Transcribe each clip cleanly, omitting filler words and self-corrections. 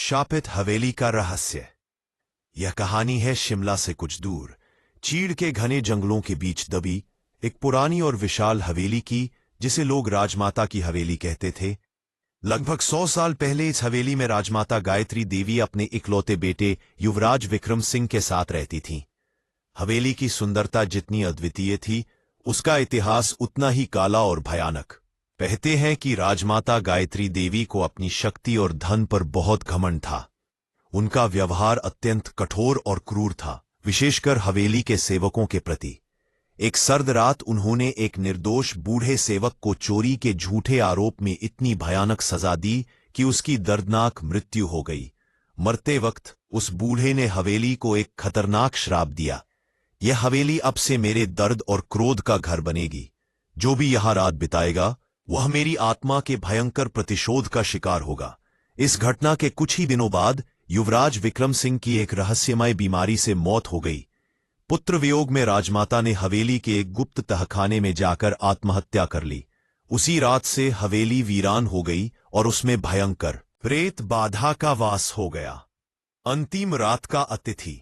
शापित हवेली का रहस्य। यह कहानी है शिमला से कुछ दूर चीड़ के घने जंगलों के बीच दबी एक पुरानी और विशाल हवेली की, जिसे लोग राजमाता की हवेली कहते थे। लगभग 100 साल पहले इस हवेली में राजमाता गायत्री देवी अपने इकलौते बेटे युवराज विक्रम सिंह के साथ रहती थीं। हवेली की सुंदरता जितनी अद्वितीय थी, उसका इतिहास उतना ही काला और भयानक। कहते हैं कि राजमाता गायत्री देवी को अपनी शक्ति और धन पर बहुत घमंड था। उनका व्यवहार अत्यंत कठोर और क्रूर था, विशेषकर हवेली के सेवकों के प्रति। एक सर्द रात उन्होंने एक निर्दोष बूढ़े सेवक को चोरी के झूठे आरोप में इतनी भयानक सजा दी कि उसकी दर्दनाक मृत्यु हो गई। मरते वक्त उस बूढ़े ने हवेली को एक खतरनाक श्राप दिया, यह हवेली अब से मेरे दर्द और क्रोध का घर बनेगी। जो भी यहां रात बिताएगा वह मेरी आत्मा के भयंकर प्रतिशोध का शिकार होगा। इस घटना के कुछ ही दिनों बाद युवराज विक्रम सिंह की एक रहस्यमय बीमारी से मौत हो गई। पुत्र वियोग में राजमाता ने हवेली के एक गुप्त तहखाने में जाकर आत्महत्या कर ली। उसी रात से हवेली वीरान हो गई और उसमें भयंकर प्रेत बाधा का वास हो गया। अंतिम रात का अतिथि।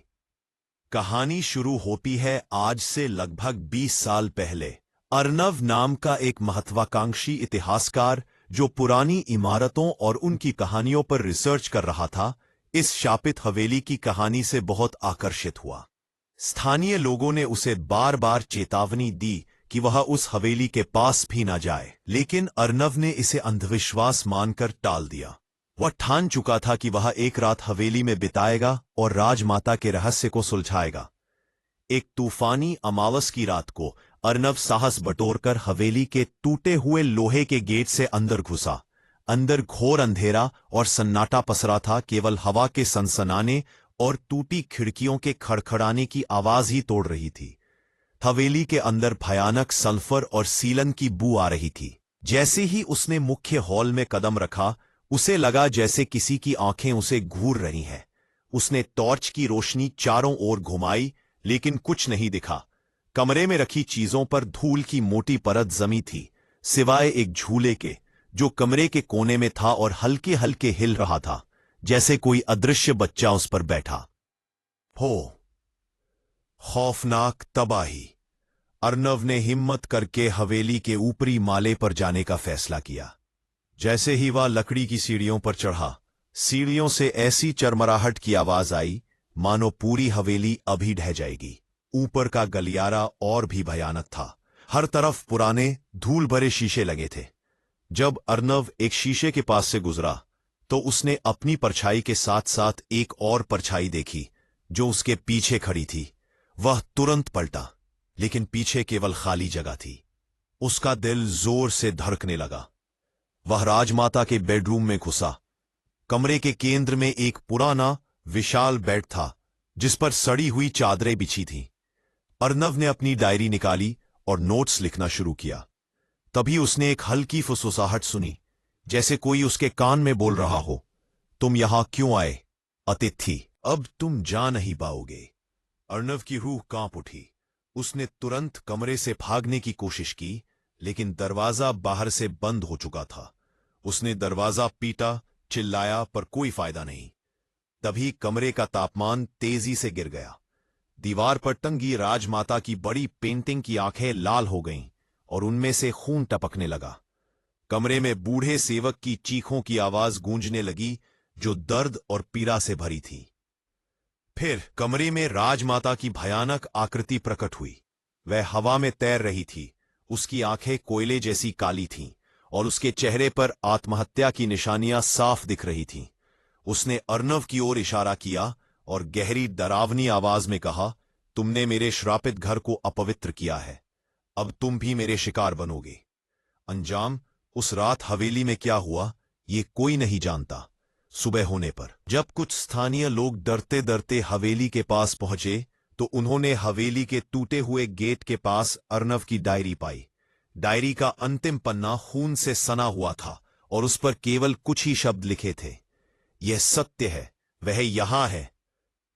कहानी शुरू होती है आज से लगभग 20 साल पहले। अर्नव नाम का एक महत्वाकांक्षी इतिहासकार, जो पुरानी इमारतों और उनकी कहानियों पर रिसर्च कर रहा था, इस शापित हवेली की कहानी से बहुत आकर्षित हुआ। स्थानीय लोगों ने उसे बार बार चेतावनी दी कि वह उस हवेली के पास भी न जाए, लेकिन अर्नव ने इसे अंधविश्वास मानकर टाल दिया। वह ठान चुका था कि वह एक रात हवेली में बिताएगा और राजमाता के रहस्य को सुलझाएगा। एक तूफानी अमावस की रात को अर्नव साहस बटोरकर हवेली के टूटे हुए लोहे के गेट से अंदर घुसा। अंदर घोर अंधेरा और सन्नाटा पसरा था, केवल हवा के सनसनाने और टूटी खिड़कियों के खड़खड़ाने की आवाज ही तोड़ रही थी। हवेली के अंदर भयानक सल्फर और सीलन की बू आ रही थी। जैसे ही उसने मुख्य हॉल में कदम रखा, उसे लगा जैसे किसी की आंखें उसे घूर रही हैं। उसने टॉर्च की रोशनी चारों ओर घुमाई, लेकिन कुछ नहीं दिखा। कमरे में रखी चीजों पर धूल की मोटी परत जमी थी, सिवाय एक झूले के, जो कमरे के कोने में था और हल्के हल्के हिल रहा था, जैसे कोई अदृश्य बच्चा उस पर बैठा हो। खौफनाक तबाही। अर्नव ने हिम्मत करके हवेली के ऊपरी माले पर जाने का फैसला किया। जैसे ही वह लकड़ी की सीढ़ियों पर चढ़ा, सीढ़ियों से ऐसी चरमराहट की आवाज आई मानो पूरी हवेली अभी ढह जाएगी। ऊपर का गलियारा और भी भयानक था। हर तरफ पुराने धूल भरे शीशे लगे थे। जब अर्नव एक शीशे के पास से गुजरा तो उसने अपनी परछाई के साथ साथ एक और परछाई देखी, जो उसके पीछे खड़ी थी। वह तुरंत पलटा, लेकिन पीछे केवल खाली जगह थी। उसका दिल जोर से धड़कने लगा। वह राजमाता के बेडरूम में घुसा। कमरे के केंद्र में एक पुराना विशाल बेड था, जिस पर सड़ी हुई चादरें बिछी थीं। अर्नव ने अपनी डायरी निकाली और नोट्स लिखना शुरू किया। तभी उसने एक हल्की फुसफुसाहट सुनी, जैसे कोई उसके कान में बोल रहा हो, तुम यहां क्यों आए अतिथि? अब तुम जा नहीं पाओगे। अर्नव की रूह कांप उठी। उसने तुरंत कमरे से भागने की कोशिश की, लेकिन दरवाजा बाहर से बंद हो चुका था। उसने दरवाजा पीटा, चिल्लाया, पर कोई फायदा नहीं। तभी कमरे का तापमान तेजी से गिर गया। दीवार पर टंगी राजमाता की बड़ी पेंटिंग की आंखें लाल हो गईं और उनमें से खून टपकने लगा। कमरे में बूढ़े सेवक की चीखों की आवाज गूंजने लगी, जो दर्द और पीड़ा से भरी थी। फिर कमरे में राजमाता की भयानक आकृति प्रकट हुई। वह हवा में तैर रही थी। उसकी आंखें कोयले जैसी काली थीं और उसके चेहरे पर आत्महत्या की निशानियां साफ दिख रही थीं। उसने अर्नव की ओर इशारा किया और गहरी डरावनी आवाज में कहा, तुमने मेरे श्रापित घर को अपवित्र किया है। अब तुम भी मेरे शिकार बनोगे। अंजाम उस रात हवेली में क्या हुआ, ये कोई नहीं जानता। सुबह होने पर जब कुछ स्थानीय लोग डरते डरते हवेली के पास पहुंचे, तो उन्होंने हवेली के टूटे हुए गेट के पास अर्नव की डायरी पाई। डायरी का अंतिम पन्ना खून से सना हुआ था और उस पर केवल कुछ ही शब्द लिखे थे, यह सत्य है, वह यहां है,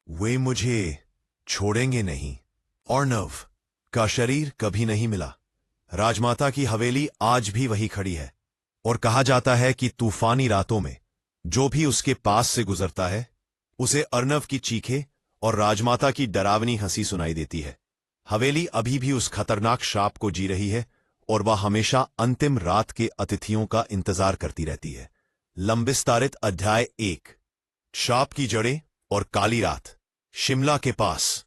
वे मुझे छोड़ेंगे नहीं। अर्नव का शरीर कभी नहीं मिला। राजमाता की हवेली आज भी वही खड़ी है और कहा जाता है कि तूफानी रातों में जो भी उसके पास से गुजरता है उसे अर्नव की चीखें और राजमाता की डरावनी हंसी सुनाई देती है। हवेली अभी भी उस खतरनाक श्राप को जी रही है और वह हमेशा अंतिम रात के अतिथियों का इंतजार करती रहती है। लंबिस्तारित अध्याय 1। श्राप की जड़ें और काली रात। शिमला के पास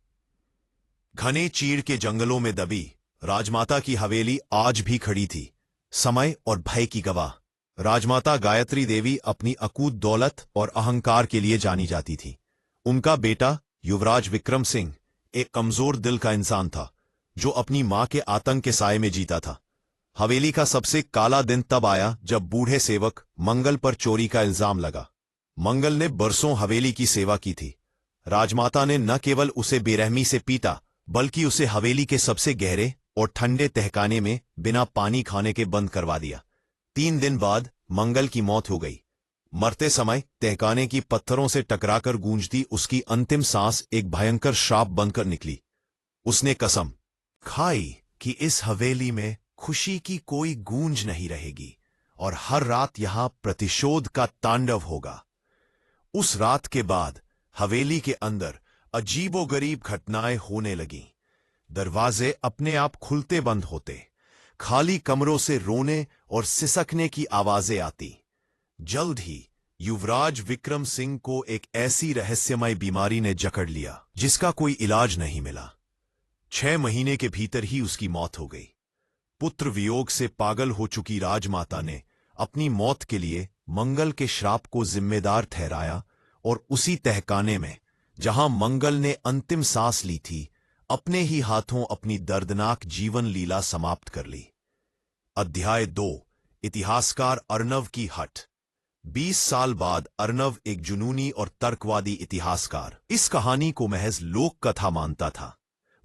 घने चीड़ के जंगलों में दबी राजमाता की हवेली आज भी खड़ी थी, समय और भय की गवाह। राजमाता गायत्री देवी अपनी अकूत दौलत और अहंकार के लिए जानी जाती थी। उनका बेटा युवराज विक्रम सिंह एक कमजोर दिल का इंसान था, जो अपनी मां के आतंक के साए में जीता था। हवेली का सबसे काला दिन तब आया जब बूढ़े सेवक मंगल पर चोरी का इल्जाम लगा। मंगल ने बरसों हवेली की सेवा की थी। राजमाता ने न केवल उसे बेरहमी से पीटा, बल्कि उसे हवेली के सबसे गहरे और ठंडे तहखाने में बिना पानी खाने के बंद करवा दिया। 3 दिन बाद मंगल की मौत हो गई। मरते समय तहखाने की पत्थरों से टकराकर गूंजती उसकी अंतिम सांस एक भयंकर श्राप बनकर निकली। उसने कसम खाई कि इस हवेली में खुशी की कोई गूंज नहीं रहेगी और हर रात यहां प्रतिशोध का तांडव होगा। उस रात के बाद हवेली के अंदर अजीबोगरीब घटनाएं होने लगीं। दरवाजे अपने आप खुलते बंद होते, खाली कमरों से रोने और सिसकने की आवाजें आती। जल्द ही युवराज विक्रम सिंह को एक ऐसी रहस्यमय बीमारी ने जकड़ लिया जिसका कोई इलाज नहीं मिला। 6 महीने के भीतर ही उसकी मौत हो गई। पुत्र वियोग से पागल हो चुकी राजमाता ने अपनी मौत के लिए मंगल के श्राप को जिम्मेदार ठहराया और उसी तहखाने में जहां मंगल ने अंतिम सांस ली थी, अपने ही हाथों अपनी दर्दनाक जीवन लीला समाप्त कर ली। अध्याय 2। इतिहासकार अर्नव की हट। 20 साल बाद अर्नव एक जुनूनी और तर्कवादी इतिहासकार इस कहानी को महज लोक कथा मानता था।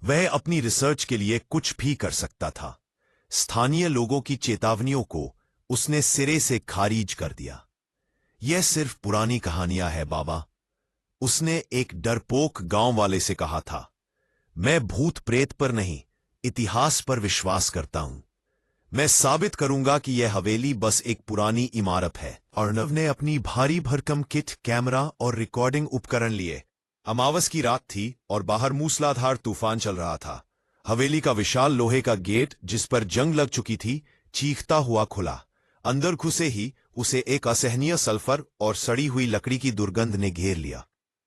वह अपनी रिसर्च के लिए कुछ भी कर सकता था। स्थानीय लोगों की चेतावनियों को उसने सिरे से खारिज कर दिया। यह सिर्फ पुरानी कहानियां है बाबा, उसने एक डरपोक गांव वाले से कहा था। मैं भूत प्रेत पर नहीं, इतिहास पर विश्वास करता हूं। मैं साबित करूंगा कि यह हवेली बस एक पुरानी इमारत है। अर्नव ने अपनी भारी भरकम किट, कैमरा और रिकॉर्डिंग उपकरण लिए। अमावस की रात थी और बाहर मूसलाधार तूफान चल रहा था। हवेली का विशाल लोहे का गेट, जिस पर जंग लग चुकी थी, चीखता हुआ खुला। अंदर घुसे ही उसे एक असहनीय सल्फर और सड़ी हुई लकड़ी की दुर्गंध ने घेर लिया।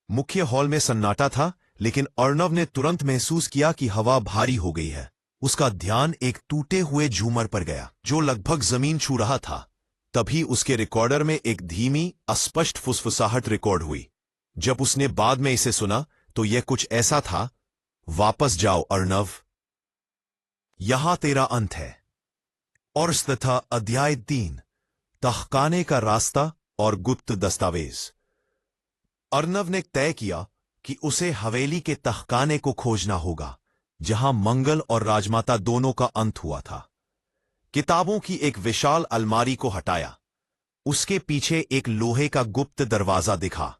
मुख्य हॉल में सन्नाटा था, लेकिन अर्नव ने तुरंत महसूस किया कि हवा भारी हो गई है। उसका ध्यान एक टूटे हुए झूमर पर गया जो लगभग जमीन छू रहा था। तभी उसके रिकॉर्डर में एक धीमी, अस्पष्ट फुसफुसाहट रिकॉर्ड हुई। जब उसने बाद में इसे सुना तो यह कुछ ऐसा था, वापस जाओ अर्नव, यहां तेरा अंत है। और तथा अध्याय 3। तहखाने का रास्ता और गुप्त दस्तावेज। अर्नव ने तय किया कि उसे हवेली के तहखाने को खोजना होगा, जहां मंगल और राजमाता दोनों का अंत हुआ था। किताबों की एक विशाल अलमारी को हटाया। उसके पीछे एक लोहे का गुप्त दरवाजा दिखा।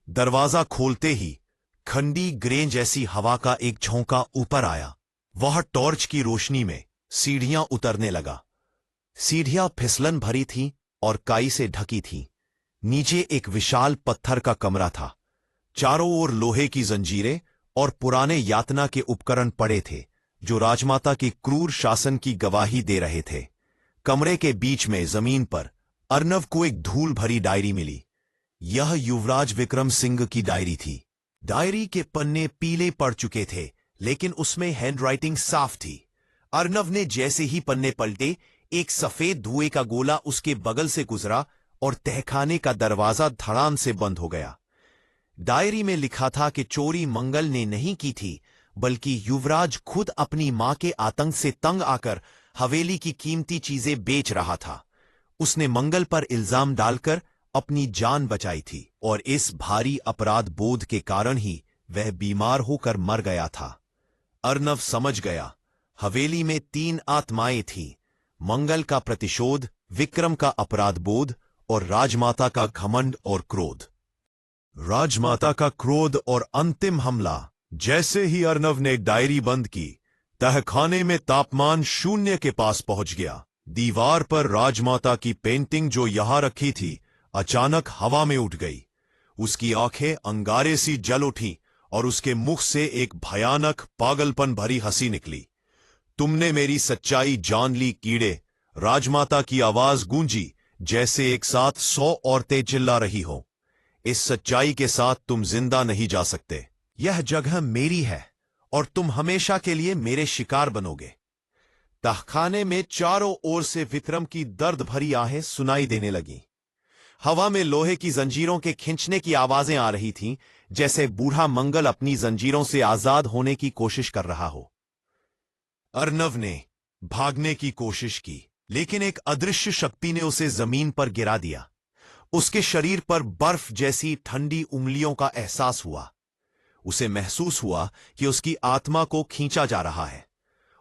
दरवाजा खोलते ही खंडी ग्रेन जैसी हवा का एक झोंका ऊपर आया। वह टॉर्च की रोशनी में सीढ़ियां उतरने लगा। सीढ़ियां फिसलन भरी थीं और काई से ढकी थीं। नीचे एक विशाल पत्थर का कमरा था। चारों ओर लोहे की जंजीरें और पुराने यातना के उपकरण पड़े थे, जो राजमाता की क्रूर शासन की गवाही दे रहे थे। कमरे के बीच में जमीन पर अर्नव को एक धूल भरी डायरी मिली। यह युवराज विक्रम सिंह की डायरी थी। डायरी के पन्ने पीले पड़ चुके थे, लेकिन उसमें हैंडराइटिंग साफ थी। अर्नव ने जैसे ही पन्ने पलटे, एक सफेद धुएं का गोला उसके बगल से गुजरा और तहखाने का दरवाजा धड़ाम से बंद हो गया। डायरी में लिखा था कि चोरी मंगल ने नहीं की थी, बल्कि युवराज खुद अपनी मां के आतंक से तंग आकर हवेली की कीमती चीजें बेच रहा था। उसने मंगल पर इल्जाम डालकर अपनी जान बचाई थी और इस भारी अपराध बोध के कारण ही वह बीमार होकर मर गया था। अर्नव समझ गया, हवेली में 3 आत्माएं थीं, मंगल का प्रतिशोध, विक्रम का अपराध बोध और राजमाता का घमंड और क्रोध। राजमाता का क्रोध और अंतिम हमला। जैसे ही अर्नव ने डायरी बंद की, तहखाने में तापमान 0 के पास पहुंच गया। दीवार पर राजमाता की पेंटिंग जो यहां रखी थी, अचानक हवा में उठ गई। उसकी आंखें अंगारे सी जल उठीं और उसके मुख से एक भयानक पागलपन भरी हंसी निकली। तुमने मेरी सच्चाई जान ली कीड़े, राजमाता की आवाज गूंजी जैसे एक साथ 100 औरतें चिल्ला रही हो। इस सच्चाई के साथ तुम जिंदा नहीं जा सकते। यह जगह मेरी है और तुम हमेशा के लिए मेरे शिकार बनोगे। तहखाने में चारों ओर से विक्रम की दर्द भरी आहें सुनाई देने लगीं। हवा में लोहे की जंजीरों के खींचने की आवाजें आ रही थीं, जैसे बूढ़ा मंगल अपनी जंजीरों से आजाद होने की कोशिश कर रहा हो। अर्नव ने भागने की कोशिश की, लेकिन एक अदृश्य शक्ति ने उसे जमीन पर गिरा दिया। उसके शरीर पर बर्फ जैसी ठंडी उंगलियों का एहसास हुआ। उसे महसूस हुआ कि उसकी आत्मा को खींचा जा रहा है।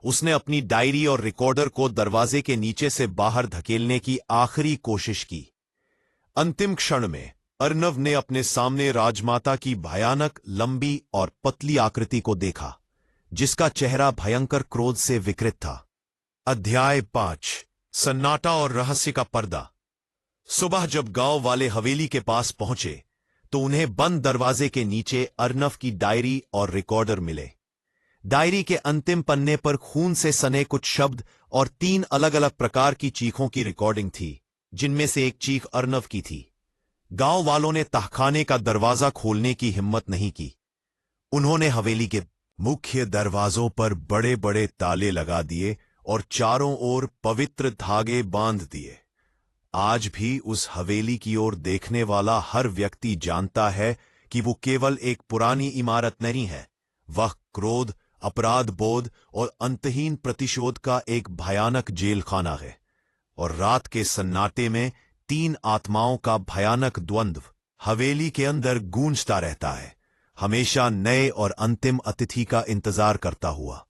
उसने अपनी डायरी और रिकॉर्डर को दरवाजे के नीचे से बाहर धकेलने की आखिरी कोशिश की। अंतिम क्षण में अर्नव ने अपने सामने राजमाता की भयानक, लंबी और पतली आकृति को देखा, जिसका चेहरा भयंकर क्रोध से विकृत था। अध्याय 5 सन्नाटा और रहस्य का पर्दा। सुबह जब गांव वाले हवेली के पास पहुंचे तो उन्हें बंद दरवाजे के नीचे अर्नव की डायरी और रिकॉर्डर मिले। डायरी के अंतिम पन्ने पर खून से सने कुछ शब्द और 3 अलग अलग प्रकार की चीखों की रिकॉर्डिंग थी, जिनमें से एक चीख अर्नव की थी। गांव वालों ने तहखाने का दरवाजा खोलने की हिम्मत नहीं की। उन्होंने हवेली के मुख्य दरवाजों पर बड़े बड़े ताले लगा दिए और चारों ओर पवित्र धागे बांध दिए। आज भी उस हवेली की ओर देखने वाला हर व्यक्ति जानता है कि वो केवल एक पुरानी इमारत नहीं है। वह क्रोध, अपराध बोध और अंतहीन प्रतिशोध का एक भयानक जेल खाना है। और रात के सन्नाटे में 3 आत्माओं का भयानक द्वंद्व हवेली के अंदर गूंजता रहता है, हमेशा नए और अंतिम अतिथि का इंतजार करता हुआ।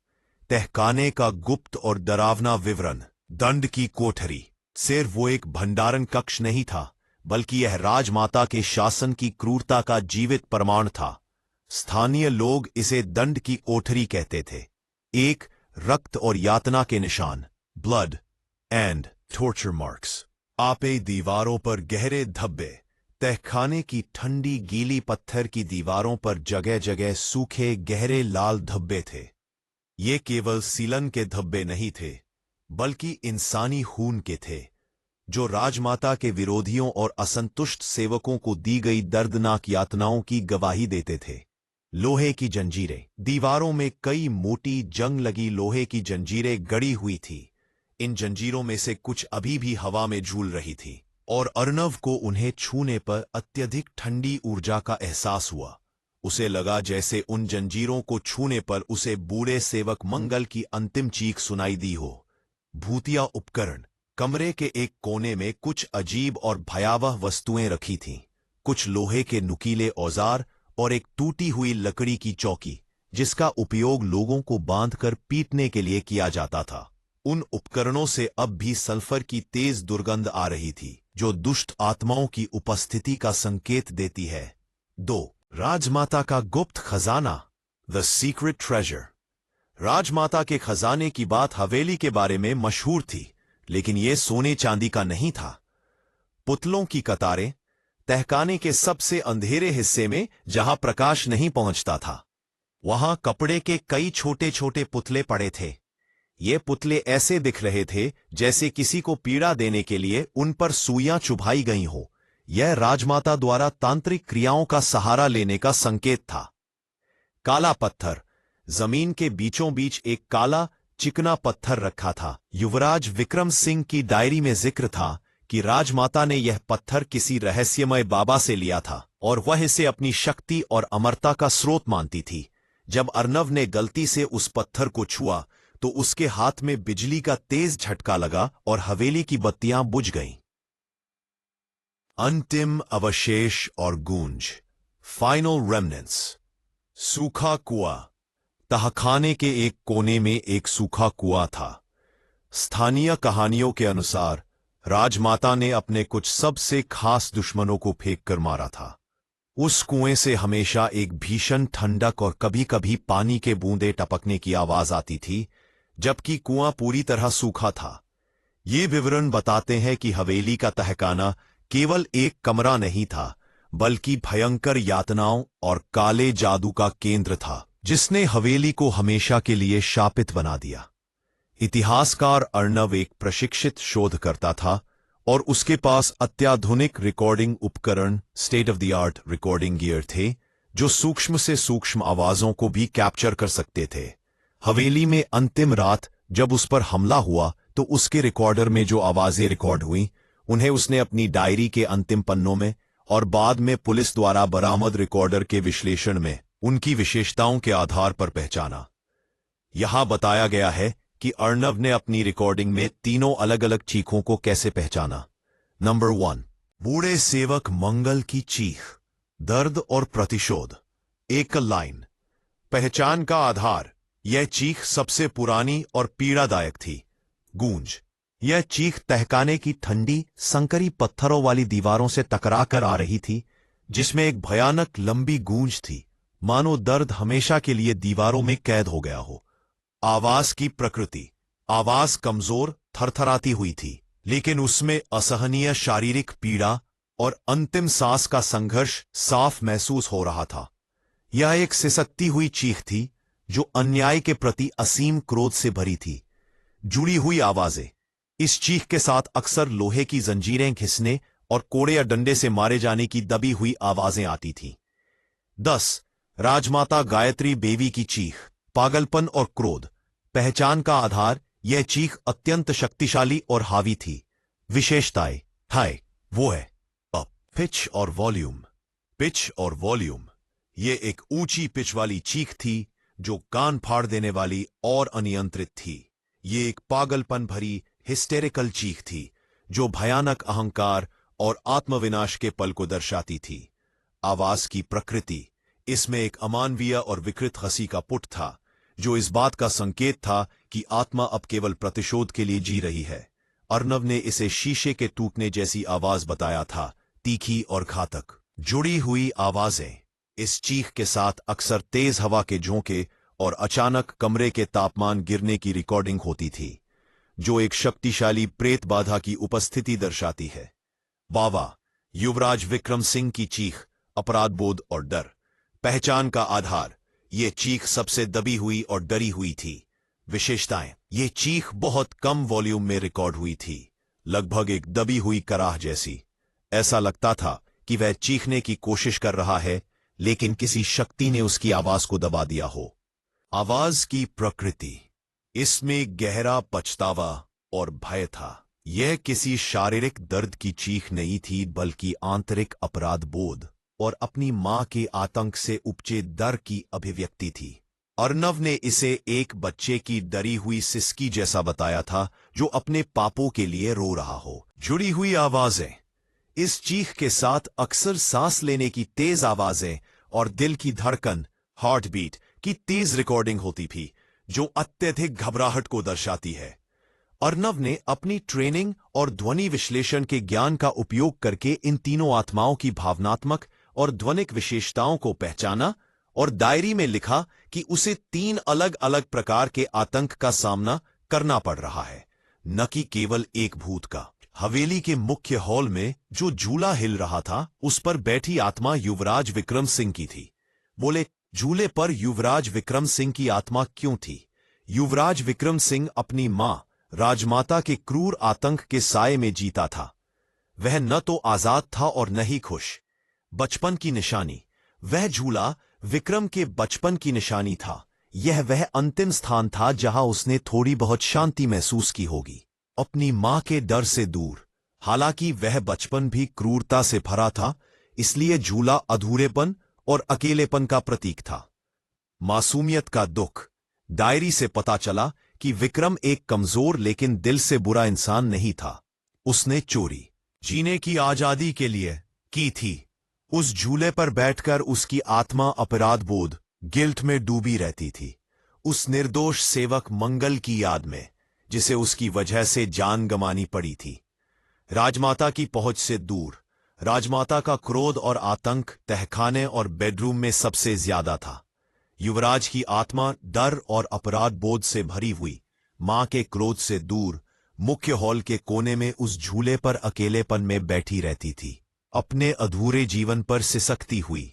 तहखाने का गुप्त और डरावना विवरण। दंड की कोठरी सिर्फ वो एक भंडारण कक्ष नहीं था, बल्कि यह राजमाता के शासन की क्रूरता का जीवित प्रमाण था। स्थानीय लोग इसे दंड की कोठरी कहते थे। एक रक्त और यातना के निशान, ब्लड एंड टॉर्चर मार्क्स। आपे दीवारों पर गहरे धब्बे। तहखाने की ठंडी गीली पत्थर की दीवारों पर जगह जगह सूखे गहरे लाल धब्बे थे। ये केवल सीलन के धब्बे नहीं थे, बल्कि इंसानी खून के थे, जो राजमाता के विरोधियों और असंतुष्ट सेवकों को दी गई दर्दनाक यातनाओं की गवाही देते थे। लोहे की जंजीरें। दीवारों में कई मोटी जंग लगी लोहे की जंजीरें गड़ी हुई थी। इन जंजीरों में से कुछ अभी भी हवा में झूल रही थी और अर्नव को उन्हें छूने पर अत्यधिक ठंडी ऊर्जा का एहसास हुआ। उसे लगा जैसे उन जंजीरों को छूने पर उसे बूढ़े सेवक मंगल की अंतिम चीख सुनाई दी हो। भूतिया उपकरण। कमरे के एक कोने में कुछ अजीब और भयावह वस्तुएं रखी थीं। कुछ लोहे के नुकीले औजार और एक टूटी हुई लकड़ी की चौकी, जिसका उपयोग लोगों को बांधकर पीटने के लिए किया जाता था। उन उपकरणों से अब भी सल्फर की तेज दुर्गंध आ रही थी, जो दुष्ट आत्माओं की उपस्थिति का संकेत देती है। 2. राजमाता का गुप्त खजाना, द सीक्रेट ट्रेजर। राजमाता के खजाने की बात हवेली के बारे में मशहूर थी, लेकिन यह सोने चांदी का नहीं था। पुतलों की कतारें। तहखाने के सबसे अंधेरे हिस्से में, जहां प्रकाश नहीं पहुंचता था, वहां कपड़े के कई छोटे छोटे पुतले पड़े थे। ये पुतले ऐसे दिख रहे थे जैसे किसी को पीड़ा देने के लिए उन पर सुइयां चुभाई गई हो। यह राजमाता द्वारा तांत्रिक क्रियाओं का सहारा लेने का संकेत था। काला पत्थर। जमीन के बीचों बीच एक काला चिकना पत्थर रखा था। युवराज विक्रम सिंह की डायरी में जिक्र था कि राजमाता ने यह पत्थर किसी रहस्यमय बाबा से लिया था और वह इसे अपनी शक्ति और अमरता का स्रोत मानती थी। जब अर्नव ने गलती से उस पत्थर को छुआ तो उसके हाथ में बिजली का तेज झटका लगा और हवेली की बत्तियां बुझ गईं। अंतिम अवशेष और गूंज। Final remnants. सूखा कुआं। तहखाने के एक कोने में एक सूखा कुआं था। स्थानीय कहानियों के अनुसार राजमाता ने अपने कुछ सबसे खास दुश्मनों को फेंक कर मारा था। उस कुएं से हमेशा एक भीषण ठंडक और कभी कभी पानी के बूंदे टपकने की आवाज आती थी, जबकि कुआं पूरी तरह सूखा था। ये विवरण बताते हैं कि हवेली का तहखाना केवल एक कमरा नहीं था, बल्कि भयंकर यातनाओं और काले जादू का केंद्र था, जिसने हवेली को हमेशा के लिए शापित बना दिया। इतिहासकार अर्णव एक प्रशिक्षित शोधकर्ता था और उसके पास अत्याधुनिक रिकॉर्डिंग उपकरण, state of the art recording gear थे, जो सूक्ष्म से सूक्ष्म आवाजों को भी कैप्चर कर सकते थे। हवेली में अंतिम रात जब उस पर हमला हुआ तो उसके रिकॉर्डर में जो आवाजें रिकॉर्ड हुई, उन्हें उसने अपनी डायरी के अंतिम पन्नों में और बाद में पुलिस द्वारा बरामद रिकॉर्डर के विश्लेषण में उनकी विशेषताओं के आधार पर पहचाना। यहां बताया गया है कि अर्णव ने अपनी रिकॉर्डिंग में तीनों अलग अलग चीखों को कैसे पहचाना। नंबर 1, बूढ़े सेवक मंगल की चीख, दर्द और प्रतिशोध। एक लाइन। पहचान का आधार, यह चीख सबसे पुरानी और पीड़ादायक थी। गूंज, यह चीख तहखाने की ठंडी संकरी पत्थरों वाली दीवारों से टकरा कर आ रही थी, जिसमें एक भयानक लंबी गूंज थी, मानो दर्द हमेशा के लिए दीवारों में कैद हो गया हो। आवाज की प्रकृति, आवाज कमजोर, थरथराती हुई थी, लेकिन उसमें असहनीय शारीरिक पीड़ा और अंतिम सांस का संघर्ष साफ महसूस हो रहा था। यह एक सिसकती हुई चीख थी जो अन्याय के प्रति असीम क्रोध से भरी थी। जुड़ी हुई आवाजें, इस चीख के साथ अक्सर लोहे की जंजीरें घिसने और कोड़े या डंडे से मारे जाने की दबी हुई आवाजें आती थीं। 10, राजमाता गायत्री देवी की चीख, पागलपन और क्रोध। पहचान का आधार, यह चीख अत्यंत शक्तिशाली और हावी थी। विशेषताएं, हाय, वो है अप, पिच और वॉल्यूम। पिच और वॉल्यूम, यह एक ऊंची पिच वाली चीख थी जो कान फाड़ देने वाली और अनियंत्रित थी। ये एक पागलपन भरी हिस्टेरिकल चीख थी जो भयानक अहंकार और आत्मविनाश के पल को दर्शाती थी। आवाज की प्रकृति, इसमें एक अमानवीय और विकृत हंसी का पुट था जो इस बात का संकेत था कि आत्मा अब केवल प्रतिशोध के लिए जी रही है। अर्णव ने इसे शीशे के टूटने जैसी आवाज बताया था, तीखी और घातक। जुड़ी हुई आवाजें, इस चीख के साथ अक्सर तेज हवा के झोंके और अचानक कमरे के तापमान गिरने की रिकॉर्डिंग होती थी, जो एक शक्तिशाली प्रेत बाधा की उपस्थिति दर्शाती है। बाबा, युवराज विक्रम सिंह की चीख, अपराधबोध और डर। पहचान का आधार, ये चीख सबसे दबी हुई और डरी हुई थी। विशेषताएं, ये चीख बहुत कम वॉल्यूम में रिकॉर्ड हुई थी, लगभग एक दबी हुई कराह जैसी। ऐसा लगता था कि वह चीखने की कोशिश कर रहा है, लेकिन किसी शक्ति ने उसकी आवाज को दबा दिया हो। आवाज की प्रकृति, इसमें गहरा पछतावा और भय था। यह किसी शारीरिक दर्द की चीख नहीं थी, बल्कि आंतरिक अपराध बोध और अपनी मां के आतंक से उपजे डर की अभिव्यक्ति थी। अर्णव ने इसे एक बच्चे की डरी हुई सिसकी जैसा बताया था जो अपने पापों के लिए रो रहा हो। जुड़ी हुई आवाजें, इस चीख के साथ अक्सर सांस लेने की तेज आवाजें और दिल की धड़कन, हार्ट बीट की तेज रिकॉर्डिंग होती थी, जो अत्यधिक घबराहट को दर्शाती है। अर्णव ने अपनी ट्रेनिंग और ध्वनि विश्लेषण के ज्ञान का उपयोग करके इन तीनों आत्माओं की भावनात्मक और ध्वनिक विशेषताओं को पहचाना और डायरी में लिखा कि उसे 3 अलग अलग प्रकार के आतंक का सामना करना पड़ रहा है, न कि केवल एक भूत का। हवेली के मुख्य हॉल में जो झूला हिल रहा था, उस पर बैठी आत्मा युवराज विक्रम सिंह की थी। बोले, झूले पर युवराज विक्रम सिंह की आत्मा क्यों थी? युवराज विक्रम सिंह अपनी मां राजमाता के क्रूर आतंक के साए में जीता था। वह न तो आजाद था और न ही खुश। बचपन की निशानी, वह झूला विक्रम के बचपन की निशानी था। यह वह अंतिम स्थान था जहां उसने थोड़ी बहुत शांति महसूस की होगी, अपनी मां के डर से दूर। हालांकि वह बचपन भी क्रूरता से भरा था, इसलिए झूला अधूरेपन और अकेलेपन का प्रतीक था। मासूमियत का दुख, डायरी से पता चला कि विक्रम एक कमजोर लेकिन दिल से बुरा इंसान नहीं था। उसने चोरी जीने की आजादी के लिए की थी। उस झूले पर बैठकर उसकी आत्मा अपराध बोध, गिल्ट में डूबी रहती थी, उस निर्दोष सेवक मंगल की याद में, जिसे उसकी वजह से जान गंवानी पड़ी थी। राजमाता की पहुंच से दूर, राजमाता का क्रोध और आतंक तहखाने और बेडरूम में सबसे ज्यादा था। युवराज की आत्मा डर और अपराध बोध से भरी हुई, मां के क्रोध से दूर, मुख्य हॉल के कोने में उस झूले पर अकेलेपन में बैठी रहती थी, अपने अधूरे जीवन पर सिसकती हुई।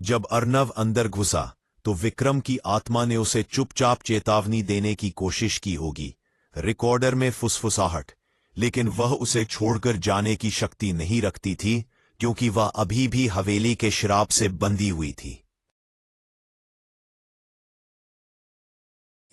जब अर्नव अंदर घुसा तो विक्रम की आत्मा ने उसे चुपचाप चेतावनी देने की कोशिश की होगी, रिकॉर्डर में फुसफुसाहट, लेकिन वह उसे छोड़कर जाने की शक्ति नहीं रखती थी, क्योंकि वह अभी भी हवेली के श्राप से बंधी हुई थी।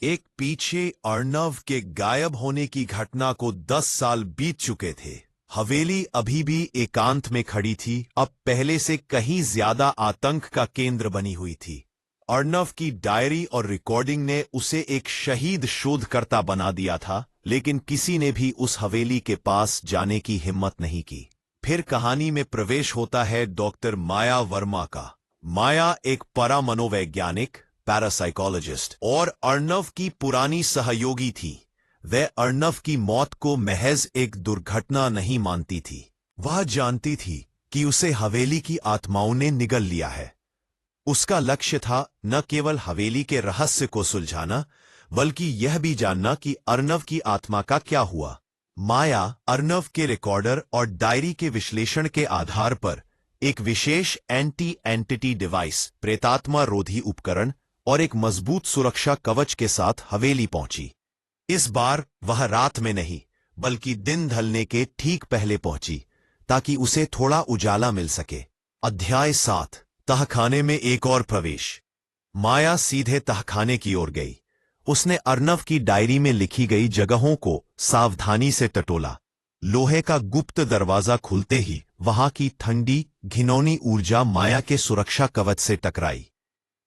एक पीछे अर्नव के गायब होने की घटना को 10 साल बीत चुके थे। हवेली अभी भी एकांत में खड़ी थी, अब पहले से कहीं ज्यादा आतंक का केंद्र बनी हुई थी। अर्नव की डायरी और रिकॉर्डिंग ने उसे एक शहीद शोधकर्ता बना दिया था, लेकिन किसी ने भी उस हवेली के पास जाने की हिम्मत नहीं की। फिर कहानी में प्रवेश होता है डॉक्टर माया वर्मा का। माया एक परामनोवैज्ञानिक, पैरासाइकोलॉजिस्ट और अर्नव की पुरानी सहयोगी थी। वह अर्नव की मौत को महज एक दुर्घटना नहीं मानती थी। वह जानती थी कि उसे हवेली की आत्माओं ने निगल लिया है। उसका लक्ष्य था न केवल हवेली के रहस्य को सुलझाना, बल्कि यह भी जानना कि अर्नव की आत्मा का क्या हुआ। माया अर्नव के रिकॉर्डर और डायरी के विश्लेषण के आधार पर एक विशेष एंटी एंटिटी डिवाइस, प्रेतात्मा रोधी उपकरण और एक मजबूत सुरक्षा कवच के साथ हवेली पहुंची। इस बार वह रात में नहीं, बल्कि दिन ढलने के ठीक पहले पहुंची, ताकि उसे थोड़ा उजाला मिल सके। अध्याय 7, तहखाने में एक और प्रवेश। माया सीधे तहखाने की ओर गई। उसने अर्नव की डायरी में लिखी गई जगहों को सावधानी से टटोला। लोहे का गुप्त दरवाजा खुलते ही वहां की ठंडी, घिनौनी ऊर्जा माया के सुरक्षा कवच से टकराई।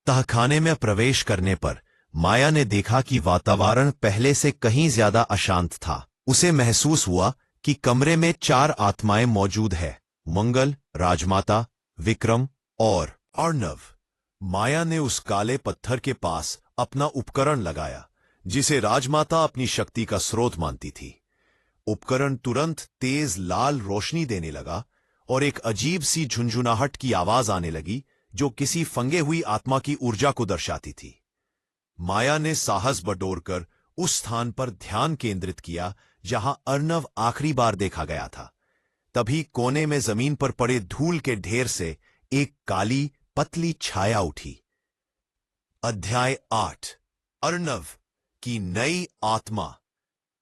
तहखाने में प्रवेश करने पर माया ने देखा कि वातावरण पहले से कहीं ज्यादा अशांत था। उसे महसूस हुआ कि कमरे में 4 आत्माएं मौजूद है, मंगल, राजमाता, विक्रम और अर्नव। माया ने उस काले पत्थर के पास अपना उपकरण लगाया, जिसे राजमाता अपनी शक्ति का स्रोत मानती थी। उपकरण तुरंत तेज लाल रोशनी देने लगा और एक अजीब सी झुंझुनाहट की आवाज आने लगी, जो किसी फंगे हुई आत्मा की ऊर्जा को दर्शाती थी। माया ने साहस बटोरकर उस स्थान पर ध्यान केंद्रित किया जहां अर्नव आखिरी बार देखा गया था। तभी कोने में जमीन पर पड़े धूल के ढेर से एक काली पतली छाया उठी। अध्याय 8, अर्नव की नई आत्मा।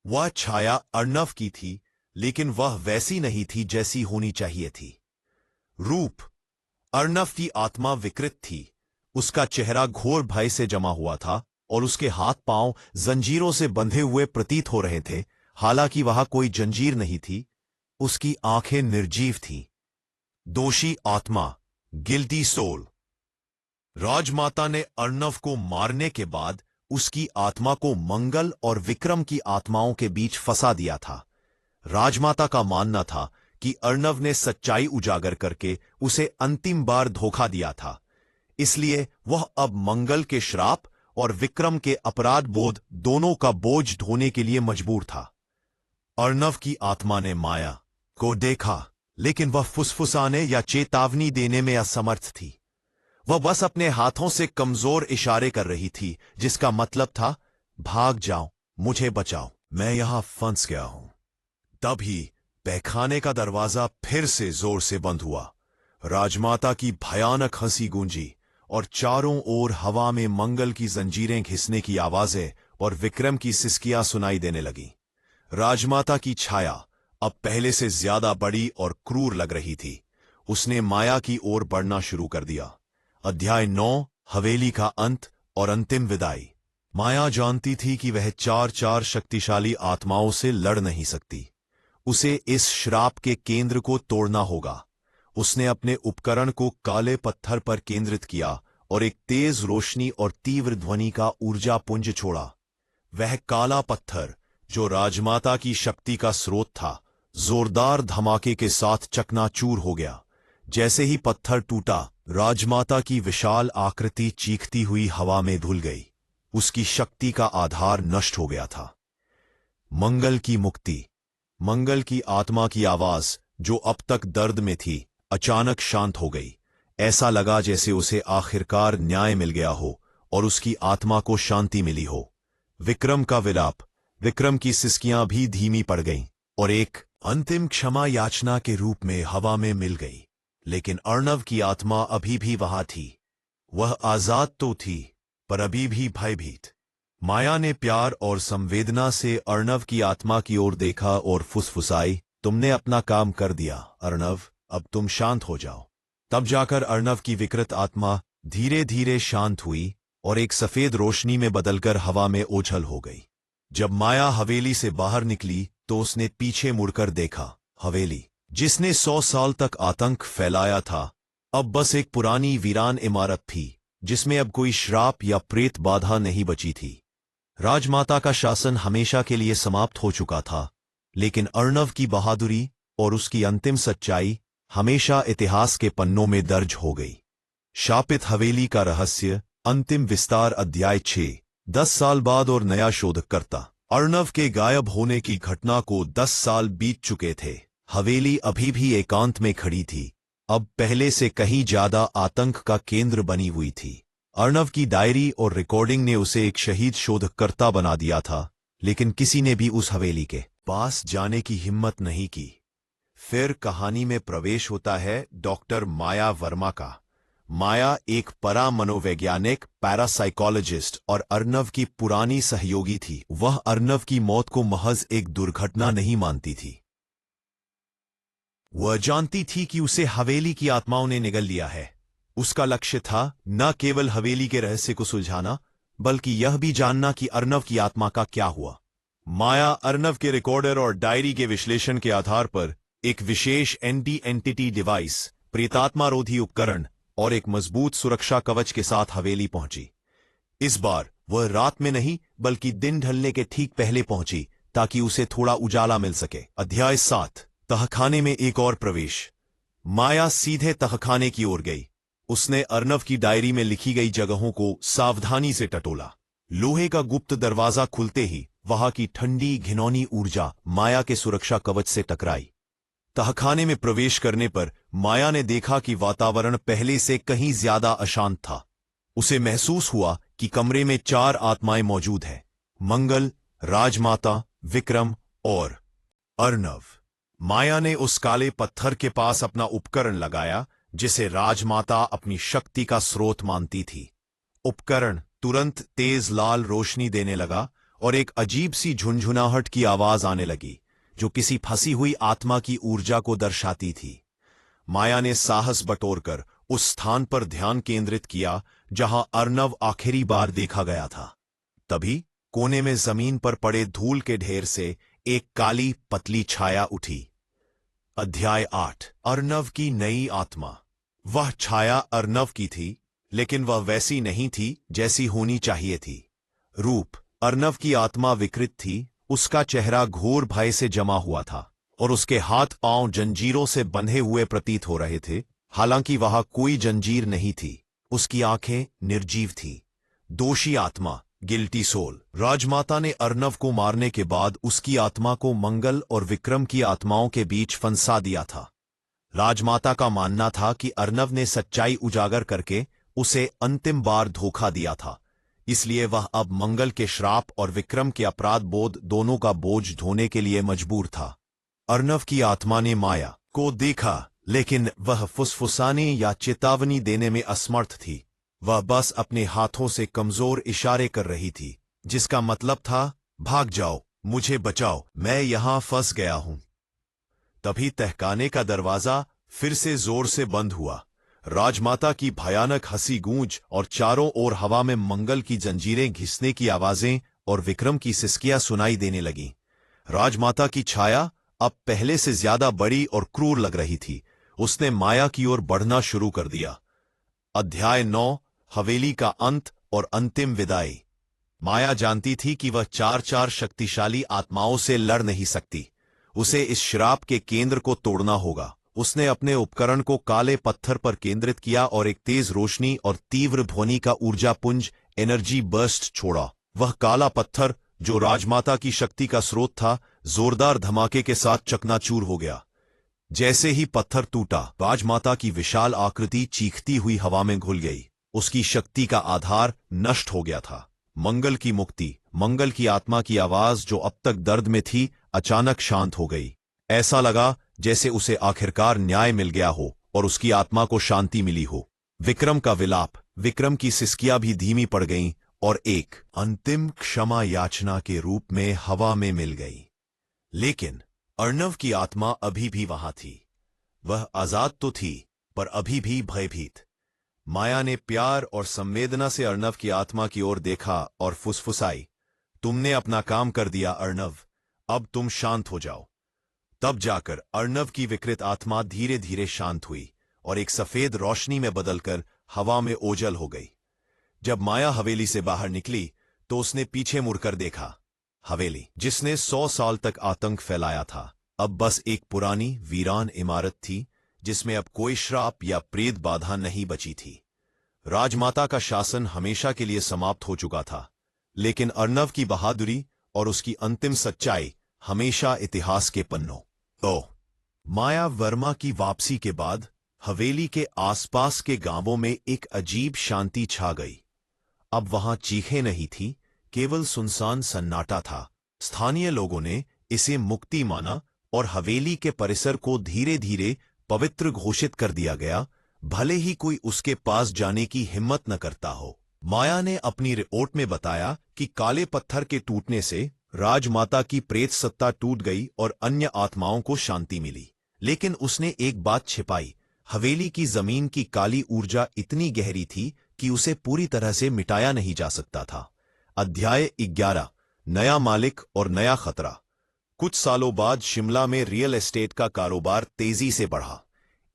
वह छाया अर्नव की थी, लेकिन वह वैसी नहीं थी जैसी होनी चाहिए थी। रूप अर्नव की आत्मा विकृत थी। उसका चेहरा घोर भय से जमा हुआ था और उसके हाथ पांव जंजीरों से बंधे हुए प्रतीत हो रहे थे, हालांकि वहां कोई जंजीर नहीं थी। उसकी आंखें निर्जीव थीं। दोषी आत्मा, गिल्टी सोल। राजमाता ने अर्नव को मारने के बाद उसकी आत्मा को मंगल और विक्रम की आत्माओं के बीच फंसा दिया था। राजमाता का मानना था कि अर्नव ने सच्चाई उजागर करके उसे अंतिम बार धोखा दिया था, इसलिए वह अब मंगल के श्राप और विक्रम के अपराध बोध दोनों का बोझ ढोने के लिए मजबूर था। अर्नव की आत्मा ने माया को देखा, लेकिन वह फुसफुसाने या चेतावनी देने में असमर्थ थी। वह बस अपने हाथों से कमजोर इशारे कर रही थी, जिसका मतलब था, भाग जाओ, मुझे बचाओ, मैं यहां फंस गया हूं। तभी तहखाने का दरवाजा फिर से जोर से बंद हुआ। राजमाता की भयानक हंसी गूंजी और चारों ओर हवा में मंगल की जंजीरें घिसने की आवाजें और विक्रम की सिसकियां सुनाई देने लगीं। राजमाता की छाया अब पहले से ज्यादा बड़ी और क्रूर लग रही थी। उसने माया की ओर बढ़ना शुरू कर दिया। अध्याय 9, हवेली का अंत और अंतिम विदाई। माया जानती थी कि वह 4 शक्तिशाली आत्माओं से लड़ नहीं सकती। उसे इस श्राप के केंद्र को तोड़ना होगा। उसने अपने उपकरण को काले पत्थर पर केंद्रित किया और एक तेज रोशनी और तीव्र ध्वनि का ऊर्जा पुंज छोड़ा। वह काला पत्थर, जो राजमाता की शक्ति का स्रोत था, जोरदार धमाके के साथ चकनाचूर हो गया। जैसे ही पत्थर टूटा, राजमाता की विशाल आकृति चीखती हुई हवा में धुल गई। उसकी शक्ति का आधार नष्ट हो गया था। मंगल की मुक्ति। मंगल की आत्मा की आवाज, जो अब तक दर्द में थी, अचानक शांत हो गई। ऐसा लगा जैसे उसे आखिरकार न्याय मिल गया हो और उसकी आत्मा को शांति मिली हो। विक्रम का विलाप, विक्रम की सिसकियां भी धीमी पड़ गईं और एक अंतिम क्षमा याचना के रूप में हवा में मिल गई। लेकिन अर्णव की आत्मा अभी भी वहां थी। वह आजाद तो थी, पर अभी भी भयभीत। माया ने प्यार और संवेदना से अर्णव की आत्मा की ओर देखा और फुसफुसाई, तुमने अपना काम कर दिया अर्णव, अब तुम शांत हो जाओ। तब जाकर अर्णव की विकृत आत्मा धीरे धीरे शांत हुई और एक सफेद रोशनी में बदलकर हवा में ओझल हो गई। जब माया हवेली से बाहर निकली तो उसने पीछे मुड़कर देखा। हवेली, जिसने 100 साल तक आतंक फैलाया था, अब बस एक पुरानी वीरान इमारत थी जिसमें अब कोई श्राप या प्रेत बाधा नहीं बची थी। राजमाता का शासन हमेशा के लिए समाप्त हो चुका था, लेकिन अर्णव की बहादुरी और उसकी अंतिम सच्चाई हमेशा इतिहास के पन्नों में दर्ज हो गई। शापित हवेली का रहस्य, अंतिम विस्तार, अध्याय 6। 10 साल बाद और नया शोधकर्ता। अर्णव के गायब होने की घटना को 10 साल बीत चुके थे। हवेली अभी भी एकांत में खड़ी थी, अब पहले से कहीं ज्यादा आतंक का केंद्र बनी हुई थी। अर्णव की डायरी और रिकॉर्डिंग ने उसे एक शहीद शोधकर्ता बना दिया था, लेकिन किसी ने भी उस हवेली के पास जाने की हिम्मत नहीं की। फिर कहानी में प्रवेश होता है डॉक्टर माया वर्मा का। माया एक परा मनोवैज्ञानिक, पैरासाइकोलॉजिस्ट और अर्णव की पुरानी सहयोगी थी। वह अर्णव की मौत को महज एक दुर्घटना नहीं मानती थी। वह जानती थी कि उसे हवेली की आत्माओं ने निगल लिया है। उसका लक्ष्य था न केवल हवेली के रहस्य को सुलझाना, बल्कि यह भी जानना कि अर्णव की आत्मा का क्या हुआ। माया अर्णव के रिकॉर्डर और डायरी के विश्लेषण के आधार पर एक विशेष एंटी एंटिटी डिवाइस, प्रेतात्मारोधी उपकरण और एक मजबूत सुरक्षा कवच के साथ हवेली पहुंची। इस बार वह रात में नहीं, बल्कि दिन ढलने के ठीक पहले पहुंची ताकि उसे थोड़ा उजाला मिल सके। अध्याय 7। तहखाने में एक और प्रवेश। माया सीधे तहखाने की ओर गई। उसने अर्णव की डायरी में लिखी गई जगहों को सावधानी से टटोला। लोहे का गुप्त दरवाजा खुलते ही वहां की ठंडी घिनौनी ऊर्जा माया के सुरक्षा कवच से टकराई। तहखाने में प्रवेश करने पर माया ने देखा कि वातावरण पहले से कहीं ज्यादा अशांत था। उसे महसूस हुआ कि कमरे में 4 आत्माएं मौजूद हैं, मंगल, राजमाता, विक्रम और अर्णव। माया ने उस काले पत्थर के पास अपना उपकरण लगाया जिसे राजमाता अपनी शक्ति का स्रोत मानती थी। उपकरण तुरंत तेज लाल रोशनी देने लगा और एक अजीब सी झुनझुनाहट की आवाज आने लगी जो किसी फंसी हुई आत्मा की ऊर्जा को दर्शाती थी। माया ने साहस बटोरकर उस स्थान पर ध्यान केंद्रित किया जहां अर्णव आखिरी बार देखा गया था। तभी कोने में जमीन पर पड़े धूल के ढेर से एक काली पतली छाया उठी। अध्याय 8। अर्णव की नई आत्मा। वह छाया अर्णव की थी, लेकिन वह वैसी नहीं थी जैसी होनी चाहिए थी। रूप अर्णव की आत्मा विकृत थी, उसका चेहरा घोर भय से जमा हुआ था और उसके हाथ पांव जंजीरों से बंधे हुए प्रतीत हो रहे थे। हालांकि वहां कोई जंजीर नहीं थी। उसकी आंखें निर्जीव थीं। दोषी आत्मा, गिल्टी सोल। राजमाता ने अर्णव को मारने के बाद उसकी आत्मा को मंगल और विक्रम की आत्माओं के बीच फंसा दिया था। राजमाता का मानना था कि अर्णव ने सच्चाई उजागर करके उसे अंतिम बार धोखा दिया था, इसलिए वह अब मंगल के श्राप और विक्रम के अपराध बोध दोनों का बोझ ढोने के लिए मजबूर था। अर्णव की आत्मा ने माया को देखा, लेकिन वह फुसफुसाने या चेतावनी देने में असमर्थ थी। वह बस अपने हाथों से कमजोर इशारे कर रही थी, जिसका मतलब था भाग जाओ, मुझे बचाओ, मैं यहां फंस गया हूं। तभी तहखाने का दरवाजा फिर से जोर से बंद हुआ। राजमाता की भयानक हंसी गूंज और चारों ओर हवा में मंगल की जंजीरें घिसने की आवाजें और विक्रम की सिसकियां सुनाई देने लगीं। राजमाता की छाया अब पहले से ज्यादा बड़ी और क्रूर लग रही थी। उसने माया की ओर बढ़ना शुरू कर दिया। अध्याय 9। हवेली का अंत और अंतिम विदाई। माया जानती थी कि वह 4 शक्तिशाली आत्माओं से लड़ नहीं सकती। उसे इस श्राप के केंद्र को तोड़ना होगा। उसने अपने उपकरण को काले पत्थर पर केंद्रित किया और एक तेज रोशनी और तीव्र ध्वनि का ऊर्जापुंज एनर्जी बर्स्ट छोड़ा। वह काला पत्थर, जो राजमाता की शक्ति का स्रोत था, जोरदार धमाके के साथ चकनाचूर हो गया। जैसे ही पत्थर टूटा, राजमाता की विशाल आकृति चीखती हुई हवा में घुल गई। उसकी शक्ति का आधार नष्ट हो गया था। मंगल की मुक्ति, मंगल की आत्मा की आवाज जो अब तक दर्द में थी अचानक शांत हो गई। ऐसा लगा जैसे उसे आखिरकार न्याय मिल गया हो और उसकी आत्मा को शांति मिली हो। विक्रम का विलाप, विक्रम की सिसकियां भी धीमी पड़ गईं और एक अंतिम क्षमा याचना के रूप में हवा में मिल गई। लेकिन अर्णव की आत्मा अभी भी वहां थी। वह आजाद तो थी पर अभी भी भयभीत। माया ने प्यार और संवेदना से अर्णव की आत्मा की ओर देखा और फुसफुसाई, तुमने अपना काम कर दिया अर्णव, अब तुम शांत हो जाओ। तब जाकर अर्णव की विकृत आत्मा धीरे धीरे शांत हुई और एक सफेद रोशनी में बदलकर हवा में ओझल हो गई। जब माया हवेली से बाहर निकली तो उसने पीछे मुड़कर देखा। हवेली जिसने 100 साल तक आतंक फैलाया था, अब बस एक पुरानी वीरान इमारत थी जिसमें अब कोई श्राप या प्रेत बाधा नहीं बची थी। राजमाता का शासन हमेशा के लिए समाप्त हो चुका था, लेकिन अर्णव की बहादुरी और उसकी अंतिम सच्चाई हमेशा इतिहास के पन्नों। तो माया वर्मा की वापसी के बाद हवेली के आसपास के गांवों में एक अजीब शांति छा गई। अब वहां चीखें नहीं थी, केवल सुनसान सन्नाटा था। स्थानीय लोगों ने इसे मुक्ति माना और हवेली के परिसर को धीरे धीरे पवित्र घोषित कर दिया गया, भले ही कोई उसके पास जाने की हिम्मत न करता हो। माया ने अपनी रिपोर्ट में बताया कि काले पत्थर के टूटने से राजमाता की प्रेत सत्ता टूट गई और अन्य आत्माओं को शांति मिली। लेकिन उसने एक बात छिपाई, हवेली की जमीन की काली ऊर्जा इतनी गहरी थी कि उसे पूरी तरह से मिटाया नहीं जा सकता था। अध्याय 11, नया मालिक और नया खतरा। कुछ सालों बाद शिमला में रियल एस्टेट का कारोबार तेजी से बढ़ा।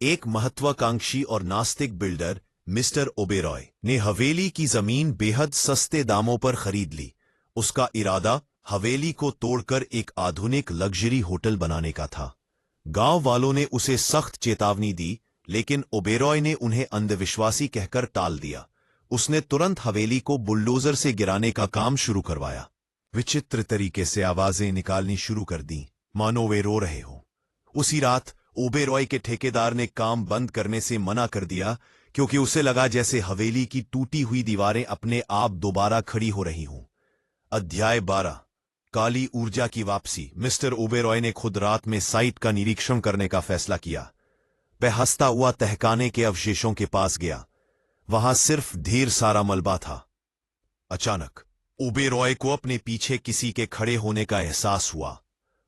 एक महत्वाकांक्षी और नास्तिक बिल्डर मिस्टर ओबेरॉय ने हवेली की जमीन बेहद सस्ते दामों पर खरीद ली। उसका इरादा हवेली को तोड़कर एक आधुनिक लग्जरी होटल बनाने का था। गांव वालों ने उसे सख्त चेतावनी दी, लेकिन ओबेरॉय ने उन्हें अंधविश्वासी कहकर टाल दिया। उसने तुरंत हवेली को बुलडोजर से गिराने का काम शुरू करवाया। विचित्र तरीके से आवाजें निकालनी शुरू कर दी, मानो वे रो रहे हों। उसी रात ओबेरॉय के ठेकेदार ने काम बंद करने से मना कर दिया, क्योंकि उसे लगा जैसे हवेली की टूटी हुई दीवारें अपने आप दोबारा खड़ी हो रही हों। अध्याय 12, काली ऊर्जा की वापसी। मिस्टर ओबेरॉय ने खुद रात में साइट का निरीक्षण करने का फैसला किया। वह हंसता हुआ तहखाने के अवशेषों के पास गया। वहां सिर्फ ढेर सारा मलबा था। अचानक ओबेरॉय को अपने पीछे किसी के खड़े होने का एहसास हुआ।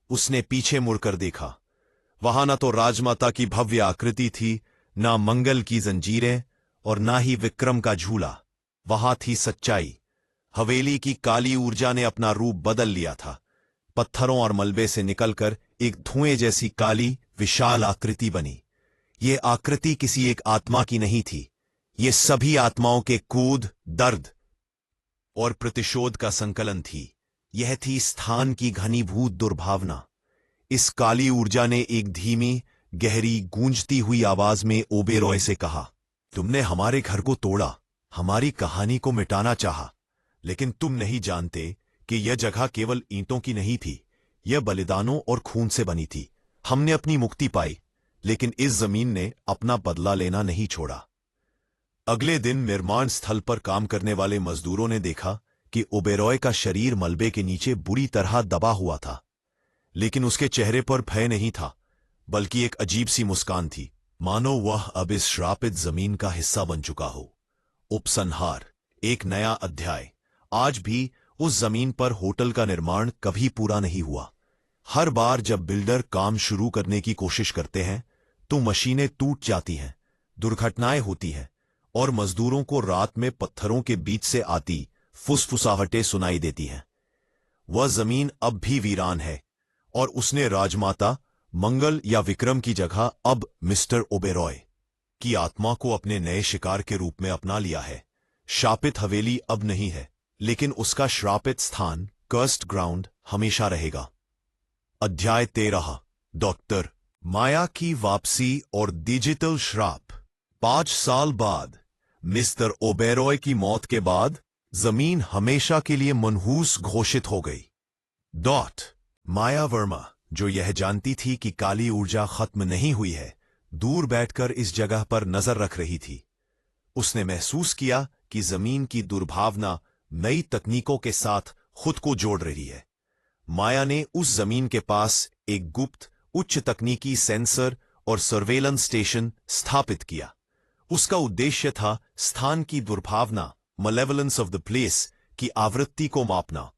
उसने पीछे मुड़कर देखा। वहां न तो राजमाता की भव्य आकृति थी, ना मंगल की जंजीरें और ना ही विक्रम का झूला। वहां थी सच्चाई। हवेली की काली ऊर्जा ने अपना रूप बदल लिया था। पत्थरों और मलबे से निकलकर एक धुएं जैसी काली विशाल आकृति बनी। ये आकृति किसी एक आत्मा की नहीं थी, ये सभी आत्माओं के कूद, दर्द और प्रतिशोध का संकलन थी। यह थी स्थान की घनीभूत दुर्भावना। इस काली ऊर्जा ने एक धीमी, गहरी, गूंजती हुई आवाज में ओबेरॉय से कहा, तुमने हमारे घर को तोड़ा, हमारी कहानी को मिटाना चाहा, लेकिन तुम नहीं जानते कि यह जगह केवल ईंटों की नहीं थी, यह बलिदानों और खून से बनी थी। हमने अपनी मुक्ति पाई, लेकिन इस जमीन ने अपना बदला लेना नहीं छोड़ा। अगले दिन निर्माण स्थल पर काम करने वाले मजदूरों ने देखा कि ओबेरॉय का शरीर मलबे के नीचे बुरी तरह दबा हुआ था, लेकिन उसके चेहरे पर भय नहीं था, बल्कि एक अजीब सी मुस्कान थी, मानो वह अब इस श्रापित जमीन का हिस्सा बन चुका हो। उपसंहार, एक नया अध्याय। आज भी उस जमीन पर होटल का निर्माण कभी पूरा नहीं हुआ। हर बार जब बिल्डर काम शुरू करने की कोशिश करते हैं तो मशीनें टूट जाती हैं, दुर्घटनाएं होती हैं और मजदूरों को रात में पत्थरों के बीच से आती फुसफुसाहटें सुनाई देती हैं। वह जमीन अब भी वीरान है और उसने राजमाता, मंगल या विक्रम की जगह अब मिस्टर ओबेरॉय की आत्मा को अपने नए शिकार के रूप में अपना लिया है। शापित हवेली अब नहीं है, लेकिन उसका श्रापित स्थान, कर्स्ड ग्राउंड, हमेशा रहेगा। अध्याय 13, डॉक्टर माया की वापसी और डिजिटल श्राप। 5 साल बाद मिस्टर ओबेरॉय की मौत के बाद जमीन हमेशा के लिए मनहूस घोषित हो गई। माया वर्मा, जो यह जानती थी कि काली ऊर्जा खत्म नहीं हुई है, दूर बैठकर इस जगह पर नजर रख रही थी। उसने महसूस किया कि जमीन की दुर्भावना नई तकनीकों के साथ खुद को जोड़ रही है। माया ने उस जमीन के पास एक गुप्त उच्च तकनीकी सेंसर और सर्वेलेंस स्टेशन स्थापित किया। उसका उद्देश्य था स्थान की दुर्भावना, मलेवलेंस ऑफ द प्लेस, की आवृत्ति को मापना।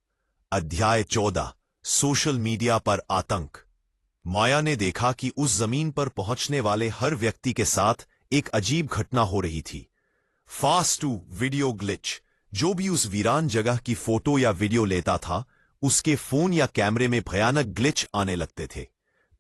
अध्याय 14, सोशल मीडिया पर आतंक। माया ने देखा कि उस जमीन पर पहुंचने वाले हर व्यक्ति के साथ एक अजीब घटना हो रही थी। Fast to video glitch. जो भी उस वीरान जगह की फोटो या वीडियो लेता था, उसके फोन या कैमरे में भयानक ग्लिच आने लगते थे।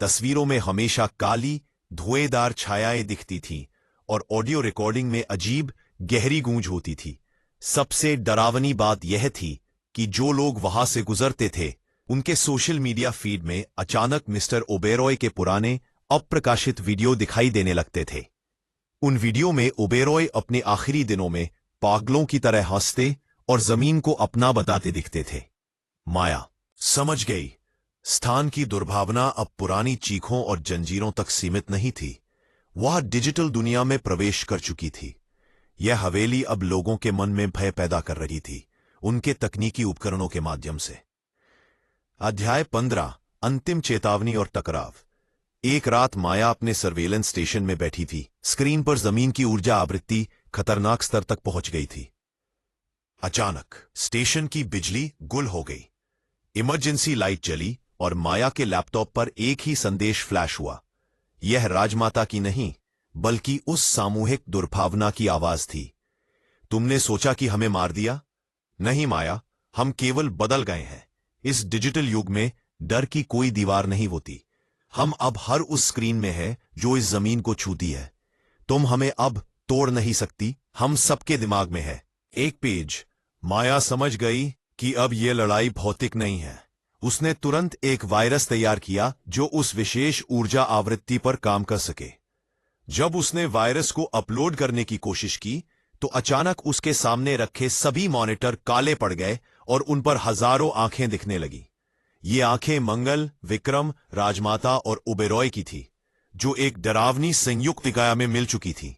तस्वीरों में हमेशा काली, धुएंदार छायाएं दिखती थीं और ऑडियो रिकॉर्डिंग में अजीब, गहरी गूंज होती थी। सबसे डरावनी बात यह थी कि जो लोग वहां से गुजरते थे, उनके सोशल मीडिया फीड में अचानक मिस्टर ओबेरॉय के पुराने, अप्रकाशित वीडियो दिखाई देने लगते थे। उन वीडियो में ओबेरॉय अपने आखिरी दिनों में पागलों की तरह हंसते और जमीन को अपना बताते दिखते थे। माया समझ गई, स्थान की दुर्भावना अब पुरानी चीखों और जंजीरों तक सीमित नहीं थी। वह डिजिटल दुनिया में प्रवेश कर चुकी थी। यह हवेली अब लोगों के मन में भय पैदा कर रही थी, उनके तकनीकी उपकरणों के माध्यम से। अध्याय 15, अंतिम चेतावनी और टकराव। एक रात माया अपने सर्वेलेंस स्टेशन में बैठी थी। स्क्रीन पर जमीन की ऊर्जा आवृत्ति खतरनाक स्तर तक पहुंच गई थी। अचानक स्टेशन की बिजली गुल हो गई। इमरजेंसी लाइट जली और माया के लैपटॉप पर एक ही संदेश फ्लैश हुआ। यह राजमाता की नहीं, बल्कि उस सामूहिक दुर्भावना की आवाज थी। तुमने सोचा कि हमें मार दिया? नहीं माया, हम केवल बदल गए हैं। इस डिजिटल युग में डर की कोई दीवार नहीं होती। हम अब हर उस स्क्रीन में हैं जो इस जमीन को छूती है। तुम हमें अब तोड़ नहीं सकती, हम सबके दिमाग में है। एक पेज। माया समझ गई कि अब यह लड़ाई भौतिक नहीं है। उसने तुरंत एक वायरस तैयार किया जो उस विशेष ऊर्जा आवृत्ति पर काम कर सके। जब उसने वायरस को अपलोड करने की कोशिश की, तो अचानक उसके सामने रखे सभी मॉनिटर काले पड़ गए और उन पर हजारों आंखें दिखने लगी। ये आंखें मंगल, विक्रम, राजमाता और ओबेरॉय की थी, जो एक डरावनी संयुक्त काया में मिल चुकी थी।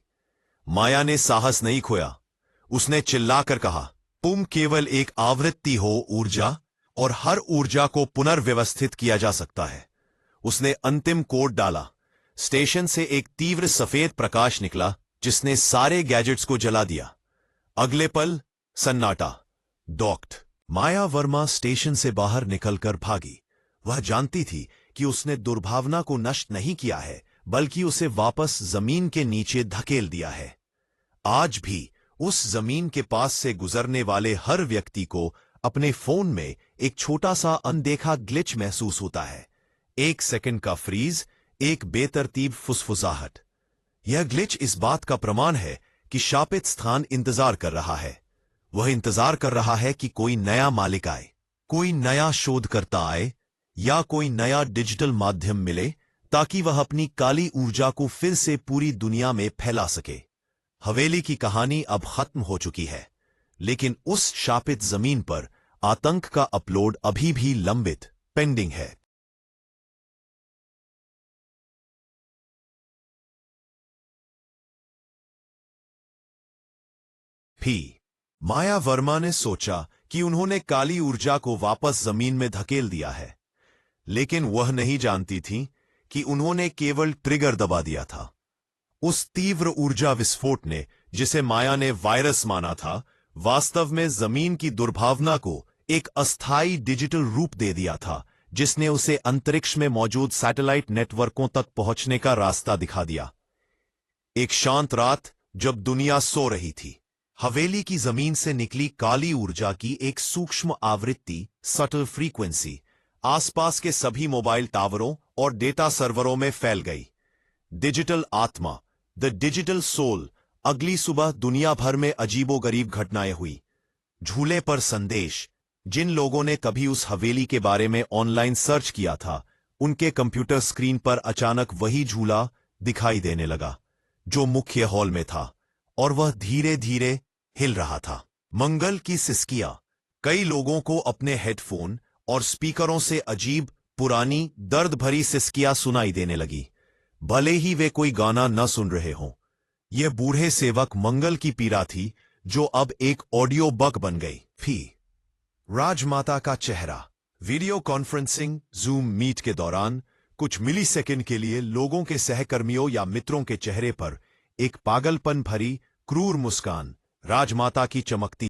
माया ने साहस नहीं खोया। उसने चिल्लाकर कहा, तुम केवल एक आवृत्ति हो ऊर्जा, और हर ऊर्जा को पुनर्व्यवस्थित किया जा सकता है। उसने अंतिम कोड डाला। स्टेशन से एक तीव्र सफेद प्रकाश निकला, जिसने सारे गैजेट्स को जला दिया। अगले पल सन्नाटा। डॉक्ट। माया वर्मा स्टेशन से बाहर निकलकर भागी। वह जानती थी कि उसने दुर्भावना को नष्ट नहीं किया है, बल्कि उसे वापस जमीन के नीचे धकेल दिया है। आज भी उस जमीन के पास से गुजरने वाले हर व्यक्ति को अपने फोन में एक छोटा सा अनदेखा ग्लिच महसूस होता है। 1 सेकंड का फ्रीज, एक बेतरतीब फुसफुसाहट। यह ग्लिच इस बात का प्रमाण है कि शापित स्थान इंतजार कर रहा है। वह इंतजार कर रहा है कि कोई नया मालिक आए, कोई नया शोधकर्ता आए, या कोई नया डिजिटल माध्यम मिले, ताकि वह अपनी काली ऊर्जा को फिर से पूरी दुनिया में फैला सके। हवेली की कहानी अब खत्म हो चुकी है, लेकिन उस शापित जमीन पर आतंक का अपलोड अभी भी लंबित, पेंडिंग है। माया वर्मा ने सोचा कि उन्होंने काली ऊर्जा को वापस जमीन में धकेल दिया है, लेकिन वह नहीं जानती थी कि उन्होंने केवल ट्रिगर दबा दिया था। उस तीव्र ऊर्जा विस्फोट ने, जिसे माया ने वायरस माना था, वास्तव में जमीन की दुर्भावना को एक अस्थायी डिजिटल रूप दे दिया था, जिसने उसे अंतरिक्ष में मौजूद सैटेलाइट नेटवर्कों तक पहुंचने का रास्ता दिखा दिया। एक शांत रात, जब दुनिया सो रही थी, हवेली की जमीन से निकली काली ऊर्जा की एक सूक्ष्म आवृत्ति, सटल फ्रीक्वेंसी, आसपास के सभी मोबाइल टावरों और डेटा सर्वरों में फैल गई। डिजिटल आत्मा, द डिजिटल सोल। अगली सुबह दुनिया भर में अजीबोगरीब घटनाएं हुई। झूले पर संदेश। जिन लोगों ने कभी उस हवेली के बारे में ऑनलाइन सर्च किया था, उनके कंप्यूटर स्क्रीन पर अचानक वही झूला दिखाई देने लगा, जो मुख्य हॉल में था, और वह धीरे धीरे हिल रहा था। मंगल की सिसकियां। कई लोगों को अपने हेडफोन और स्पीकरों से अजीब, पुरानी, दर्द भरी सिसकियां सुनाई देने लगी, भले ही वे कोई गाना न सुन रहे हों। यह बूढ़े सेवक मंगल की पीड़ा थी, जो अब एक ऑडियो बग बन गई। फी राजमाता का चेहरा। वीडियो कॉन्फ्रेंसिंग जूम मीट के दौरान कुछ मिलीसेकंड के लिए लोगों के सहकर्मियों या मित्रों के चेहरे पर एक पागलपन भरी क्रूर मुस्कान राजमाता की चमकती